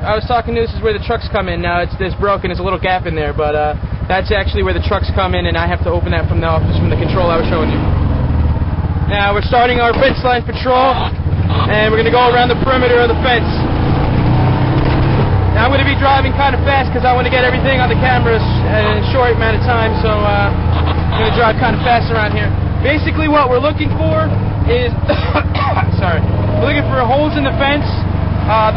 I was talking to, this is where the trucks come in. Now it's broken, there's a little gap in there, but that's actually where the trucks come in, and I have to open that from the office, from the control I was showing you. Now we're starting our fence line patrol, and we're going to go around the perimeter of the fence. Now I'm going to be driving kind of fast because I want to get everything on the cameras in a short amount of time, so I'm going to drive kind of fast around here. Basically what we're looking for is, we're looking for holes in the fence, if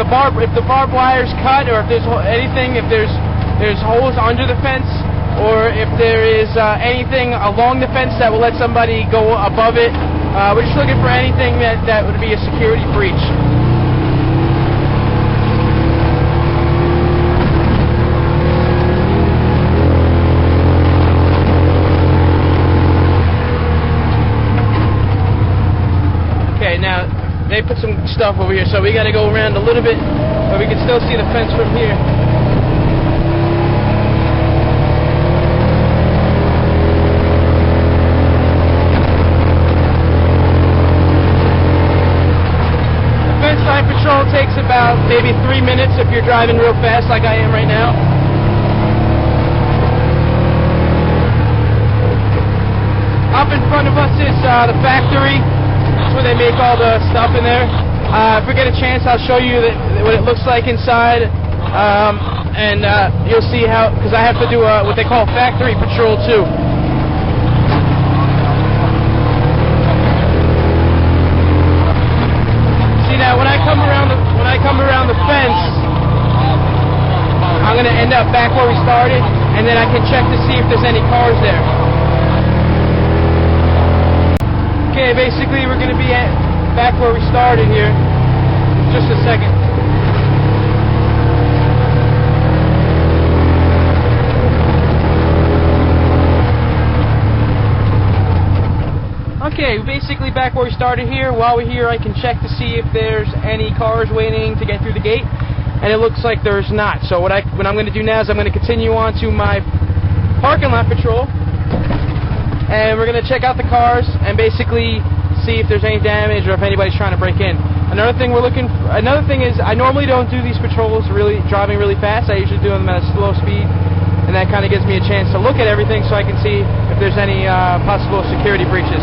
the barbed wire's cut, or if there's anything, if there's holes under the fence, or if there is anything along the fence that will let somebody go above it. We're just looking for anything that would be a security breach. Okay, now they put some stuff over here, so we got to go around a little bit, but we can still see the fence from here. The fence line patrol takes about maybe 3 minutes if you're driving real fast like I am right now. Up in front of us is the factory. That's where they make all the stuff in there. If we get a chance, I'll show you what it looks like inside, and you'll see how, because I have to do what they call factory patrol too. See, now when I come around the fence, I'm going to end up back where we started, and then I can check to see if there's any cars there. Okay, basically we're going to be back where we started here. Just a second. Okay, basically back where we started here. While we're here, I can check to see if there's any cars waiting to get through the gate, and it looks like there's not. So what I'm going to do now is I'm going to continue on to my parking lot patrol. And we're going to check out the cars and basically see if there's any damage or if anybody's trying to break in. Another thing is I normally don't do these patrols driving really fast. I usually do them at a slow speed, and that kind of gives me a chance to look at everything so I can see if there's any possible security breaches.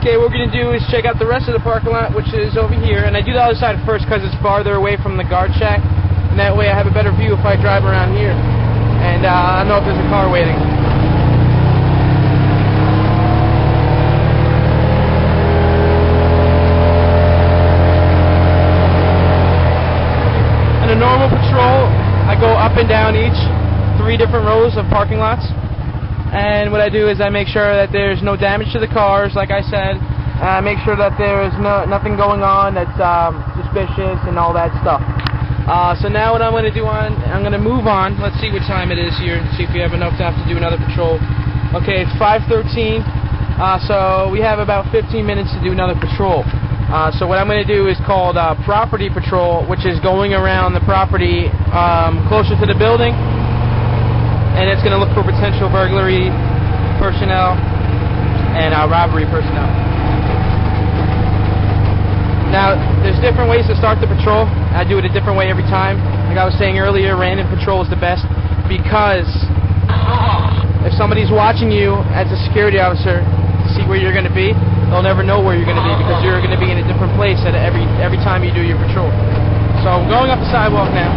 Okay, what we're going to do is check out the rest of the parking lot, which is over here. And I do the other side first because it's farther away from the guard shack. And that way I have a better view if I drive around here. And I know if there's a car waiting. In a normal patrol, I go up and down each 3 different rows of parking lots. And what I do is I make sure that there's no damage to the cars, like I said. I make sure that there is nothing going on that's suspicious and all that stuff. So now what I'm going to do I'm going to move on. Let's see what time it is here, see if we have enough time to do another patrol. Okay, it's 5:13, so we have about 15 minutes to do another patrol. So what I'm going to do is called property patrol, which is going around the property closer to the building. And it's going to look for potential burglary personnel and robbery personnel. Now, there's different ways to start the patrol. I do it a different way every time. Like I was saying earlier, random patrol is the best because if somebody's watching you as a security officer to see where you're going to be, they'll never know where you're going to be because you're going to be in a different place at every time you do your patrol. So I'm going up the sidewalk now.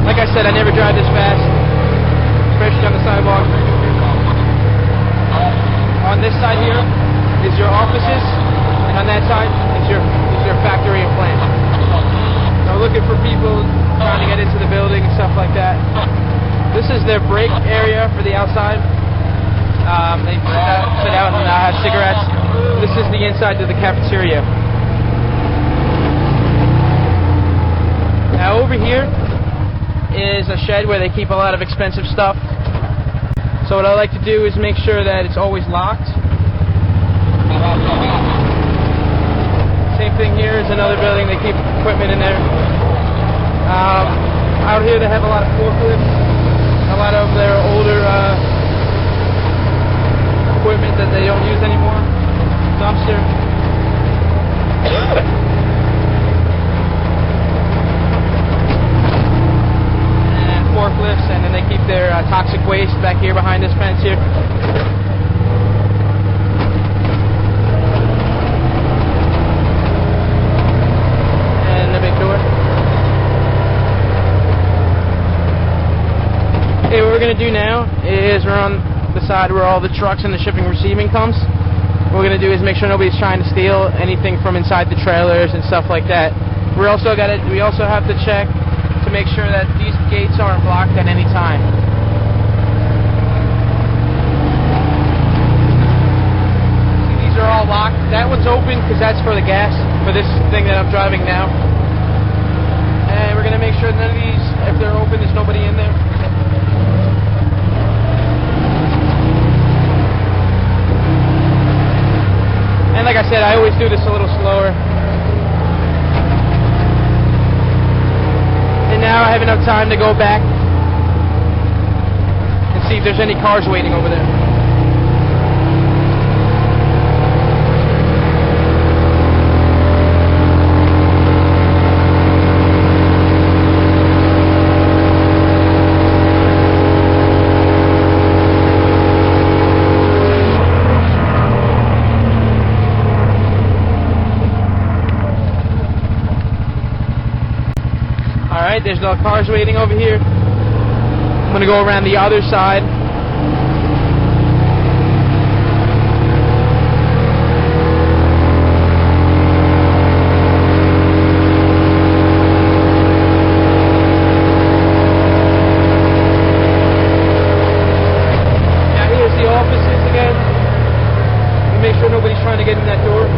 Like I said, I never drive this fast. especially on the sidewalk. On this side here is your offices, and on that side is your factory and plant. So looking for people trying to get into the building and stuff like that. This is their break area for the outside. They sit out and have cigarettes. This is the inside to the cafeteria. Now over here is a shed where they keep a lot of expensive stuff. So what I like to do is make sure that it's always locked. Same thing here is another building. They keep equipment in there. Out here they have a lot of forklifts. A lot of their older equipment that they don't use anymore. Dumpster. And forklifts, and then they keep their toxic waste back here behind this fence here. And the big door. Okay, what we're going to do now is we're on the side where all the trucks and the shipping and receiving comes. What we're going to do is make sure nobody's trying to steal anything from inside the trailers and stuff like that. We also have to check to make sure that these gates aren't blocked at any time. See, these are all locked. That one's open because that's for the gas, for this thing that I'm driving now. And we're going to make sure none of these, if they're open, there's nobody in there. And like I said, I always do this a little slower. And now I have enough time to go back and see if there's any cars waiting over there. Alright, there's no cars waiting over here. I'm going to go around the other side. Now here's the offices again. Make sure nobody's trying to get in that door.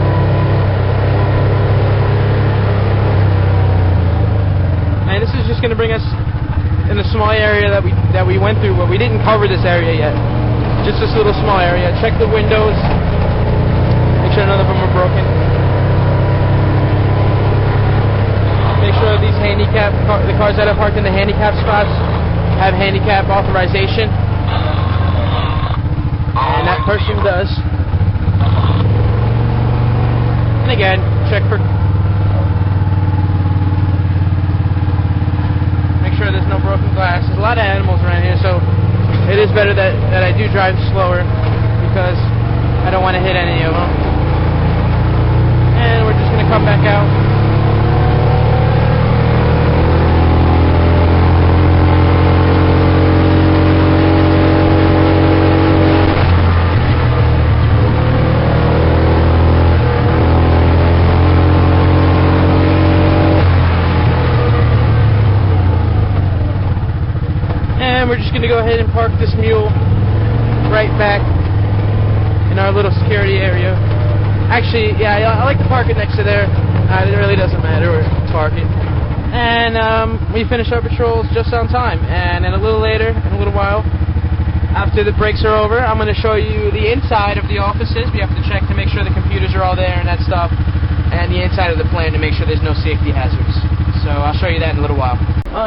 And this is just going to bring us in the small area that we went through, but we didn't cover this area yet. Just this little small area. Check the windows. Make sure none of them are broken. Make sure these the cars that are parked in the handicap spots have handicap authorization. And that person does. And again, check for sure there's no broken glass. There's a lot of animals around here, so it is better that I do drive slower because I don't want to hit any of them. And we're just going to come back out. And we're just going to go ahead and park this mule right back in our little security area. Actually, yeah, I like to park it next to there. It really doesn't matter where to park it. And we finish our patrols just on time. And then a little later, in a little while, after the breaks are over, I'm going to show you the inside of the offices. We have to check to make sure the computers are all there and that stuff. And the inside of the plant to make sure there's no safety hazards. So I'll show you that in a little while. All right.